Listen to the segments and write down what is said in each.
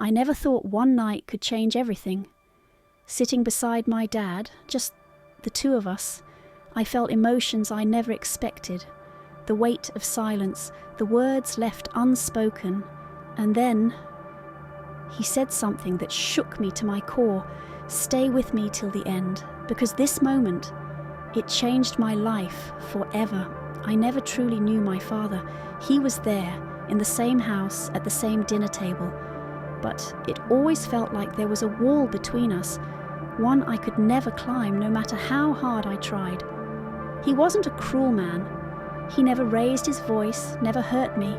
I never thought one night could change everything. Sitting beside my dad, just the two of us, I felt emotions I never expected. The weight of silence, the words left unspoken, and then he said something that shook me to my core. Stay with me till the end, because this moment, it changed my life forever. I never truly knew my father. He was there, in the same house, at the same dinner table, but it always felt like there was a wall between us, one I could never climb, no matter how hard I tried. He wasn't a cruel man. He never raised his voice, never hurt me,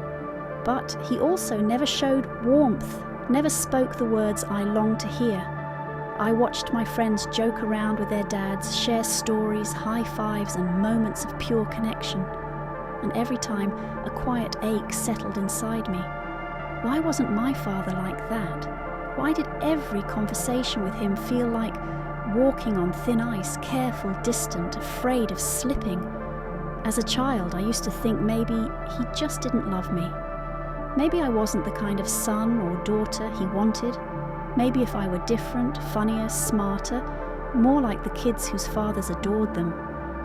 but he also never showed warmth, never spoke the words I longed to hear. I watched my friends joke around with their dads, share stories, high fives, and moments of pure connection. And every time, a quiet ache settled inside me. Why wasn't my father like that? Why did every conversation with him feel like walking on thin ice, careful, distant, afraid of slipping? As a child, I used to think maybe he just didn't love me. Maybe I wasn't the kind of son or daughter he wanted. Maybe if I were different, funnier, smarter, more like the kids whose fathers adored them,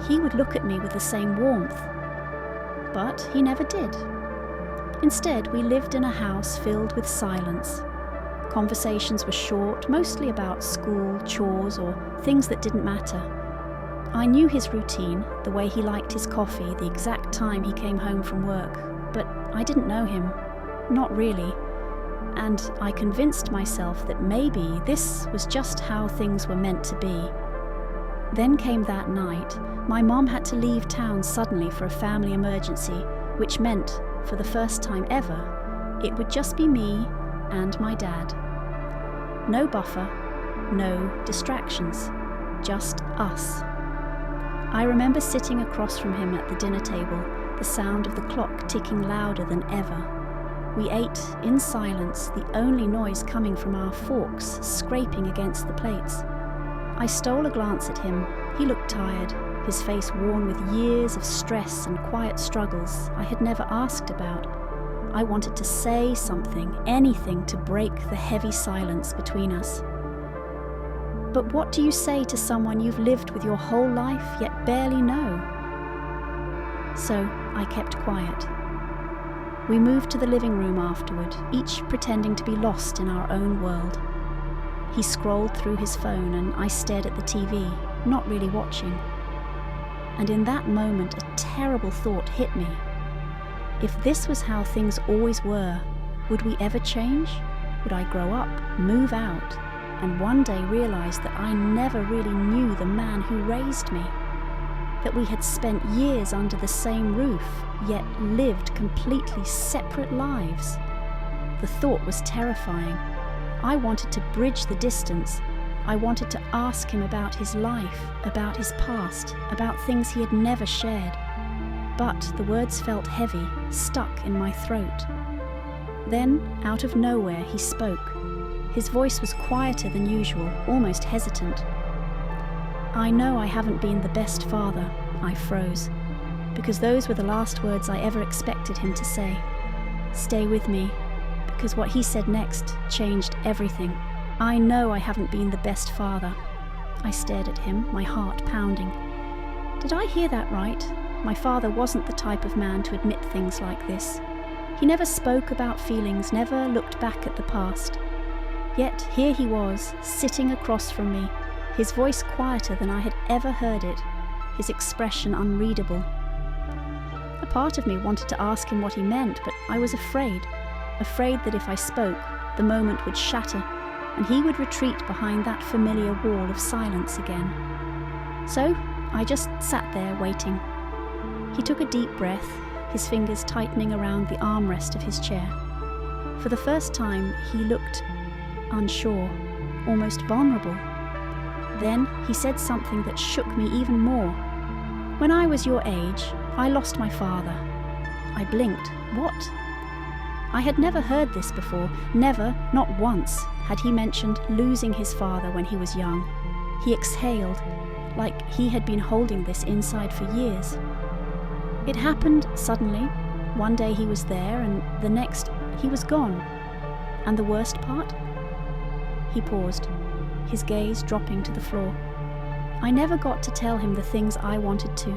he would look at me with the same warmth. But he never did. Instead, we lived in a house filled with silence. Conversations were short, mostly about school, chores, or things that didn't matter. I knew his routine, the way he liked his coffee, the exact time he came home from work, but I didn't know him. Not really. And I convinced myself that maybe this was just how things were meant to be. Then came that night. My mom had to leave town suddenly for a family emergency, which meant, for the first time ever, it would just be me and my dad. No buffer, no distractions, just us. I remember sitting across from him at the dinner table, the sound of the clock ticking louder than ever. We ate in silence, the only noise coming from our forks scraping against the plates. I stole a glance at him. He looked tired, his face worn with years of stress and quiet struggles I had never asked about. I wanted to say something, anything to break the heavy silence between us. But what do you say to someone you've lived with your whole life yet barely know? So I kept quiet. We moved to the living room afterward, each pretending to be lost in our own world. He scrolled through his phone and I stared at the TV, not really watching. And in that moment, a terrible thought hit me. If this was how things always were, would we ever change? Would I grow up, move out, and one day realize that I never really knew the man who raised me? That we had spent years under the same roof, yet lived completely separate lives? The thought was terrifying. I wanted to bridge the distance. I wanted to ask him about his life, about his past, about things he had never shared. But the words felt heavy, stuck in my throat. Then, out of nowhere, he spoke. His voice was quieter than usual, almost hesitant. I know I haven't been the best father, I froze, because those were the last words I ever expected him to say. Stay with me, because what he said next changed everything. I know I haven't been the best father. I stared at him, my heart pounding. Did I hear that right? My father wasn't the type of man to admit things like this. He never spoke about feelings, never looked back at the past. Yet here he was, sitting across from me, his voice quieter than I had ever heard it, his expression unreadable. A part of me wanted to ask him what he meant, but I was afraid that if I spoke, the moment would shatter, and he would retreat behind that familiar wall of silence again. So I just sat there waiting. He took a deep breath, his fingers tightening around the armrest of his chair. For the first time, he looked unsure, almost vulnerable. Then he said something that shook me even more. When I was your age, I lost my father. I blinked. What? I had never heard this before. Never, not once, had he mentioned losing his father when he was young. He exhaled, like he had been holding this inside for years. It happened suddenly. One day he was there, and the next he was gone. And the worst part? He paused, his gaze dropping to the floor. I never got to tell him the things I wanted to.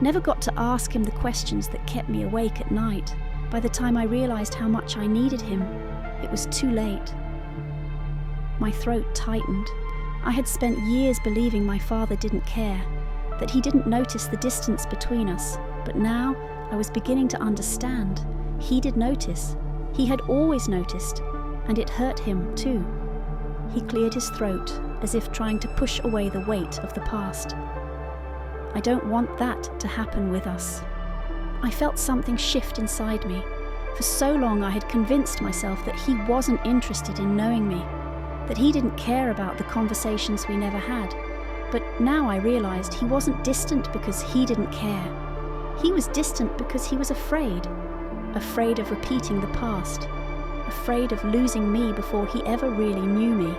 Never got to ask him the questions that kept me awake at night. By the time I realized how much I needed him, it was too late. My throat tightened. I had spent years believing my father didn't care, that he didn't notice the distance between us, but now I was beginning to understand. He did notice. He had always noticed, and it hurt him too. He cleared his throat, as if trying to push away the weight of the past. I don't want that to happen with us. I felt something shift inside me. For so long I had convinced myself that he wasn't interested in knowing me, that he didn't care about the conversations we never had. But now I realized he wasn't distant because he didn't care. He was distant because he was afraid of repeating the past, afraid of losing me before he ever really knew me.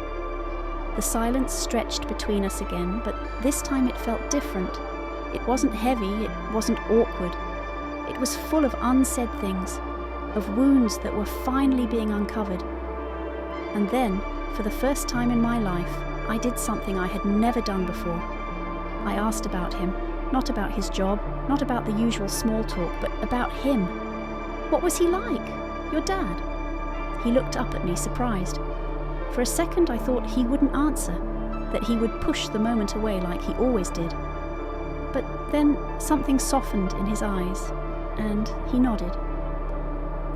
The silence stretched between us again, but this time it felt different. It wasn't heavy, it wasn't awkward. It was full of unsaid things, of wounds that were finally being uncovered. And then, for the first time in my life, I did something I had never done before. I asked about him, not about his job, not about the usual small talk, but about him. What was he like? Your dad? He looked up at me, surprised. For a second I thought he wouldn't answer, that he would push the moment away like he always did. But then something softened in his eyes, and he nodded.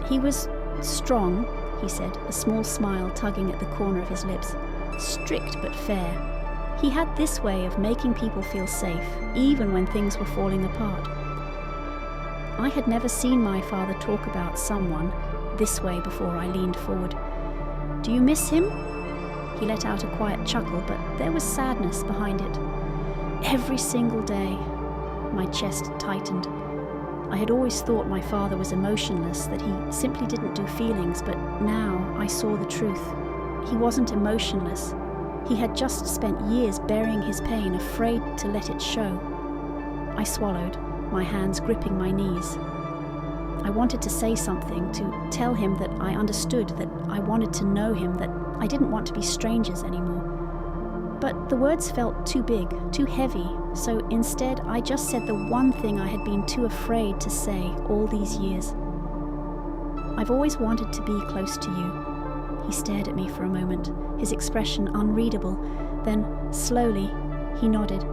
He was strong, he said, a small smile tugging at the corner of his lips. Strict but fair. He had this way of making people feel safe, even when things were falling apart. I had never seen my father talk about someone this way before I leaned forward. Do you miss him? He let out a quiet chuckle, but there was sadness behind it. Every single day. My chest tightened. I had always thought my father was emotionless, that he simply didn't do feelings, but now I saw the truth. He wasn't emotionless. He had just spent years burying his pain, afraid to let it show. I swallowed, my hands gripping my knees. I wanted to say something, to tell him that I understood, that I wanted to know him, that I didn't want to be strangers anymore. But the words felt too big, too heavy, so instead I just said the one thing I had been too afraid to say all these years. I've always wanted to be close to you. He stared at me for a moment, his expression unreadable. Then, slowly, he nodded.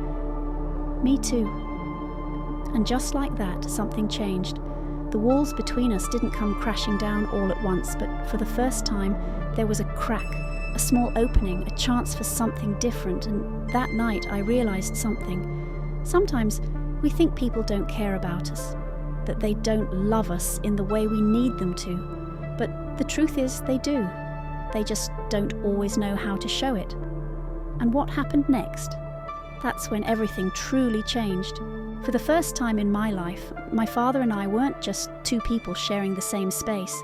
Me too. And just like that, something changed. The walls between us didn't come crashing down all at once, but for the first time, there was a crack, a small opening, a chance for something different, and that night I realized something. Sometimes we think people don't care about us, that they don't love us in the way we need them to, but the truth is they do. They just don't always know how to show it. And what happened next? That's when everything truly changed. For the first time in my life, my father and I weren't just two people sharing the same space.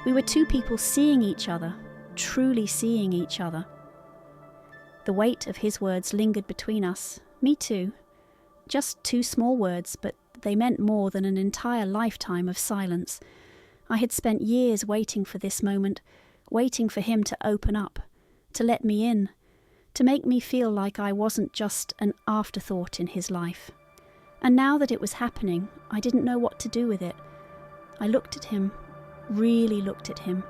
We were two people seeing each other, truly seeing each other. The weight of his words lingered between us. Me too. Just two small words, but they meant more than an entire lifetime of silence. I had spent years waiting for this moment, waiting for him to open up, to let me in, to make me feel like I wasn't just an afterthought in his life. And now that it was happening, I didn't know what to do with it. I looked at him, really looked at him.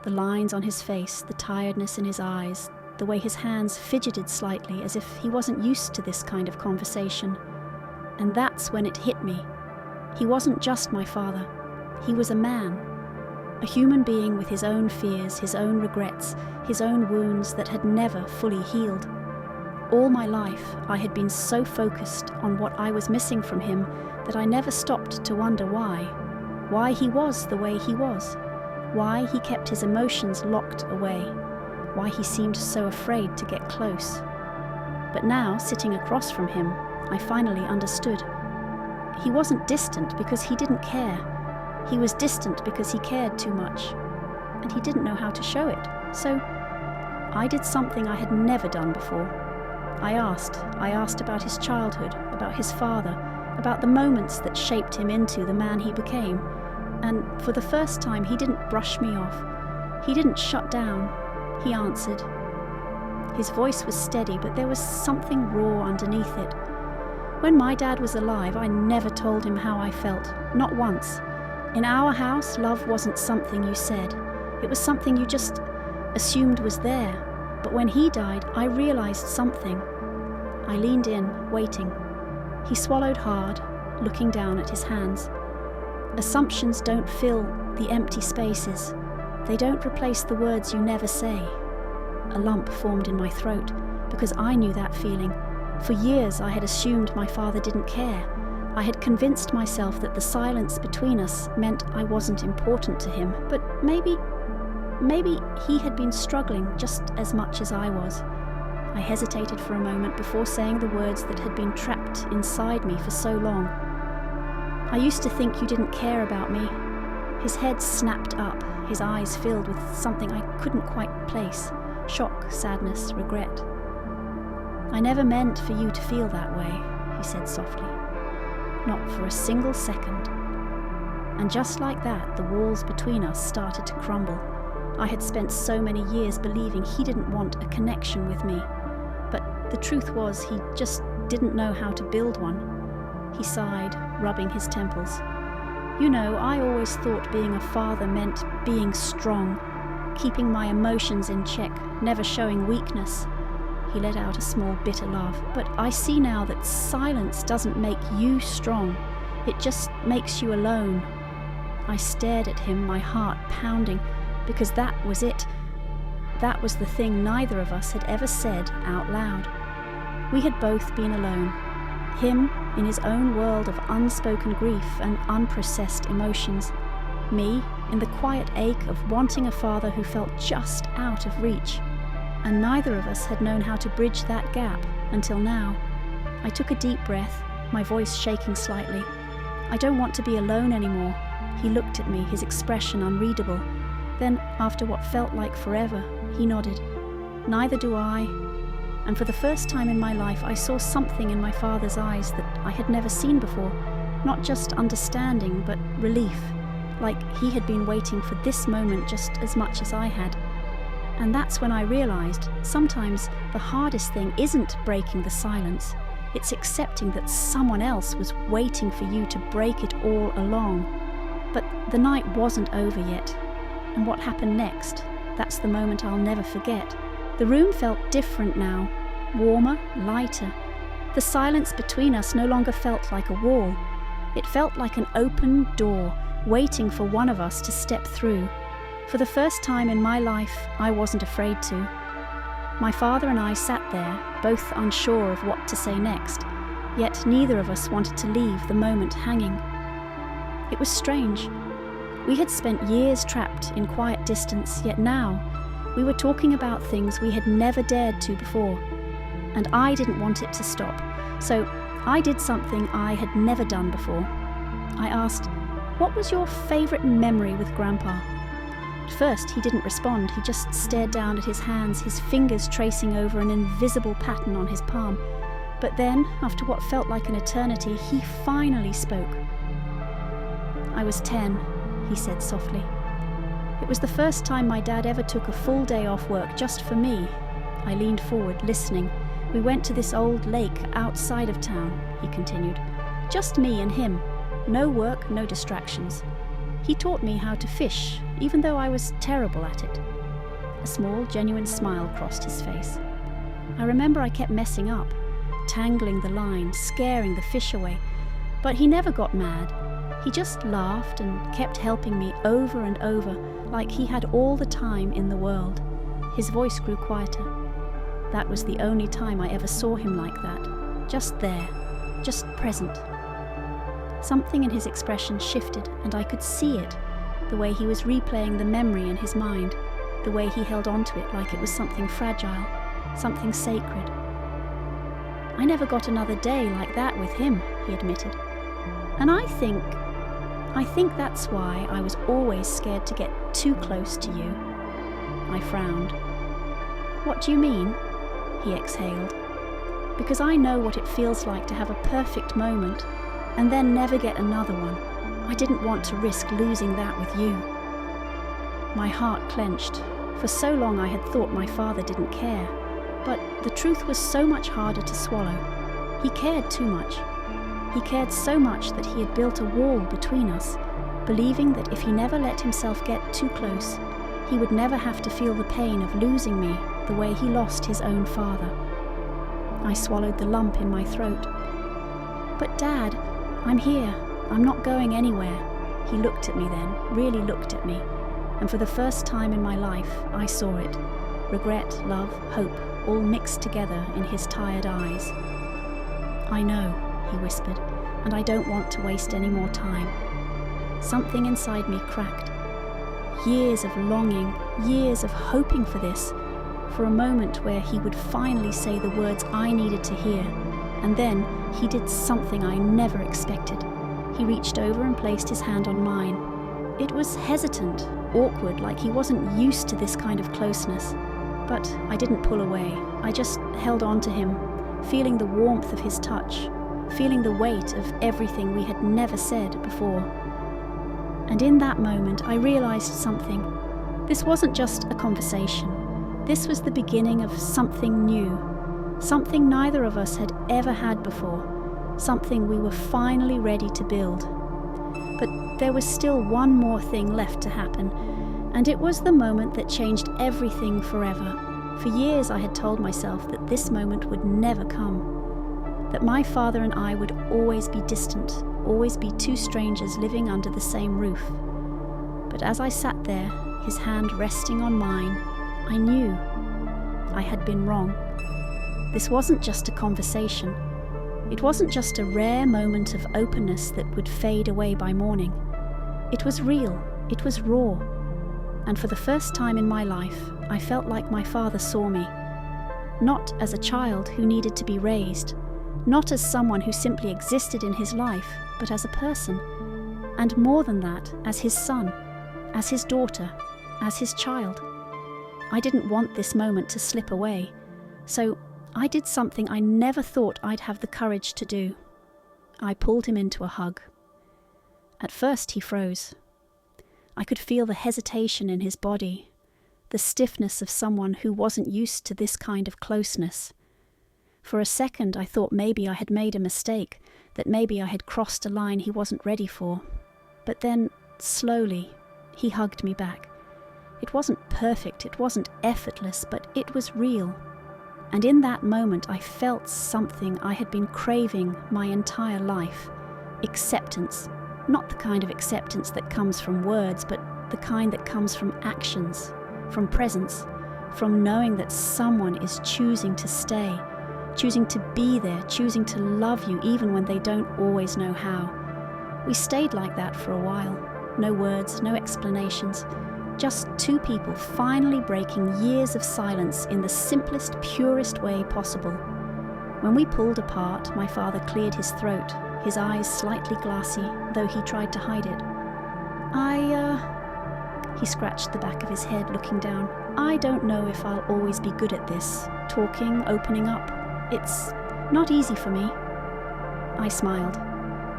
The lines on his face, the tiredness in his eyes, the way his hands fidgeted slightly as if he wasn't used to this kind of conversation. And that's when it hit me. He wasn't just my father. He was a man. A human being with his own fears, his own regrets, his own wounds that had never fully healed. All my life, I had been so focused on what I was missing from him that I never stopped to wonder why he was the way he was, why he kept his emotions locked away, why he seemed so afraid to get close. But now, sitting across from him, I finally understood. He wasn't distant because he didn't care. He was distant because he cared too much, and he didn't know how to show it. So I did something I had never done before. I asked about his childhood, about his father, about the moments that shaped him into the man he became. And for the first time, he didn't brush me off. He didn't shut down. He answered. His voice was steady, but there was something raw underneath it. When my dad was alive, I never told him how I felt, not once. In our house, love wasn't something you said. It was something you just assumed was there. But when he died, I realized something. I leaned in, waiting. He swallowed hard, looking down at his hands. Assumptions don't fill the empty spaces. They don't replace the words you never say. A lump formed in my throat because I knew that feeling. For years I had assumed my father didn't care. I had convinced myself that the silence between us meant I wasn't important to him, but maybe he had been struggling just as much as I was. I hesitated for a moment before saying the words that had been trapped inside me for so long. I used to think you didn't care about me. His head snapped up, his eyes filled with something I couldn't quite place. Shock, sadness, regret. I never meant for you to feel that way, he said softly. Not for a single second. And just like that, the walls between us started to crumble. I had spent so many years believing he didn't want a connection with me. But the truth was, he just didn't know how to build one. He sighed, rubbing his temples. You know, I always thought being a father meant being strong, keeping my emotions in check, never showing weakness. He let out a small, bitter laugh. But I see now that silence doesn't make you strong. It just makes you alone. I stared at him, my heart pounding, because that was it. That was the thing neither of us had ever said out loud. We had both been alone. Him in his own world of unspoken grief and unprocessed emotions. Me in the quiet ache of wanting a father who felt just out of reach. And neither of us had known how to bridge that gap until now. I took a deep breath, my voice shaking slightly. I don't want to be alone anymore. He looked at me, his expression unreadable. Then, after what felt like forever, he nodded. Neither do I. And for the first time in my life, I saw something in my father's eyes that I had never seen before. Not just understanding, but relief. Like he had been waiting for this moment just as much as I had. And that's when I realized sometimes the hardest thing isn't breaking the silence. It's accepting that someone else was waiting for you to break it all along. But the night wasn't over yet. And what happened next, that's the moment I'll never forget. The room felt different now, warmer, lighter. The silence between us no longer felt like a wall. It felt like an open door, waiting for one of us to step through. For the first time in my life, I wasn't afraid to. My father and I sat there, both unsure of what to say next, yet neither of us wanted to leave the moment hanging. It was strange. We had spent years trapped in quiet distance, yet now we were talking about things we had never dared to before. And I didn't want it to stop, so I did something I had never done before. I asked, "What was your favourite memory with Grandpa?" At first, he didn't respond. He just stared down at his hands, his fingers tracing over an invisible pattern on his palm. But then, after what felt like an eternity, he finally spoke. "I was 10, he said softly. It was the first time my dad ever took a full day off work just for me. I leaned forward, listening. We went to this old lake outside of town, he continued. Just me and him. No work, no distractions. He taught me how to fish, even though I was terrible at it." A small, genuine smile crossed his face. I remember I kept messing up, tangling the line, scaring the fish away. But he never got mad. He just laughed and kept helping me over and over, like he had all the time in the world. His voice grew quieter. That was the only time I ever saw him like that. Just there, just present. Something in his expression shifted, and I could see it, the way he was replaying the memory in his mind, the way he held onto it like it was something fragile, something sacred. "I never got another day like that with him," he admitted. "And I think that's why I was always scared to get too close to you." I frowned. "What do you mean?" He exhaled. "Because I know what it feels like to have a perfect moment and then never get another one. I didn't want to risk losing that with you." My heart clenched. For so long I had thought my father didn't care. But the truth was so much harder to swallow. He cared too much. He cared so much that he had built a wall between us, believing that if he never let himself get too close, he would never have to feel the pain of losing me the way he lost his own father. I swallowed the lump in my throat. "But Dad, I'm here. I'm not going anywhere." He looked at me then, really looked at me, and for the first time in my life, I saw it. Regret, love, hope, all mixed together in his tired eyes. "I know," he whispered, "and I don't want to waste any more time." Something inside me cracked. Years of longing, years of hoping for this, for a moment where he would finally say the words I needed to hear, and then he did something I never expected. He reached over and placed his hand on mine. It was hesitant, awkward, like he wasn't used to this kind of closeness. But I didn't pull away. I just held on to him, feeling the warmth of his touch, feeling the weight of everything we had never said before. And in that moment, I realized something. This wasn't just a conversation. This was the beginning of something new, something neither of us had ever had before, something we were finally ready to build. But there was still one more thing left to happen, and it was the moment that changed everything forever. For years I had told myself that this moment would never come, that my father and I would always be distant, always be two strangers living under the same roof. But as I sat there, his hand resting on mine, I knew I had been wrong. This wasn't just a conversation. It wasn't just a rare moment of openness that would fade away by morning. It was real, it was raw. And for the first time in my life, I felt like my father saw me. Not as a child who needed to be raised, not as someone who simply existed in his life, but as a person. And more than that, as his son, as his daughter, as his child. I didn't want this moment to slip away, so I did something I never thought I'd have the courage to do. I pulled him into a hug. At first he froze. I could feel the hesitation in his body, the stiffness of someone who wasn't used to this kind of closeness. For a second I thought maybe I had made a mistake, that maybe I had crossed a line he wasn't ready for. But then, slowly, he hugged me back. It wasn't perfect, it wasn't effortless, but it was real. And in that moment I felt something I had been craving my entire life. Acceptance. Not the kind of acceptance that comes from words, but the kind that comes from actions, from presence, from knowing that someone is choosing to stay, choosing to be there, choosing to love you even when they don't always know how. We stayed like that for a while. No words, no explanations. Just two people finally breaking years of silence in the simplest, purest way possible. When we pulled apart, my father cleared his throat, his eyes slightly glassy, though he tried to hide it. He scratched the back of his head, looking down. "I don't know if I'll always be good at this, talking, opening up. It's not easy for me." I smiled.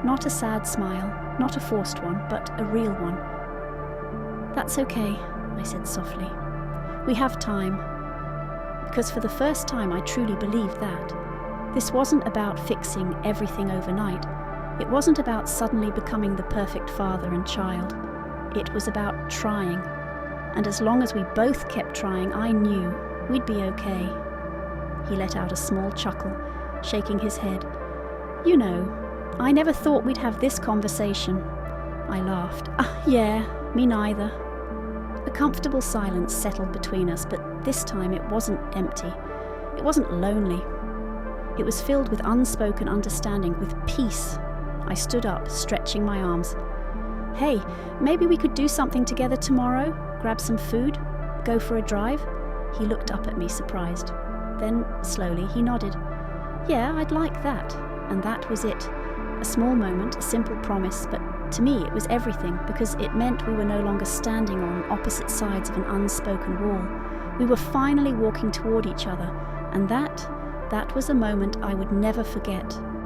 Not a sad smile, not a forced one, but a real one. "That's okay," I said softly. "We have time." Because for the first time I truly believed that. This wasn't about fixing everything overnight. It wasn't about suddenly becoming the perfect father and child. It was about trying. And as long as we both kept trying, I knew we'd be okay. He let out a small chuckle, shaking his head. "You know, I never thought we'd have this conversation." I laughed. Yeah, me neither." A comfortable silence settled between us, but this time it wasn't empty. It wasn't lonely. It was filled with unspoken understanding, with peace. I stood up, stretching my arms. "Hey, maybe we could do something together tomorrow? Grab some food? Go for a drive?" He looked up at me, surprised. Then, slowly, he nodded. "Yeah, I'd like that." And that was it. A small moment, a simple promise, but to me it was everything, because it meant we were no longer standing on opposite sides of an unspoken wall. We were finally walking toward each other, and that was a moment I would never forget.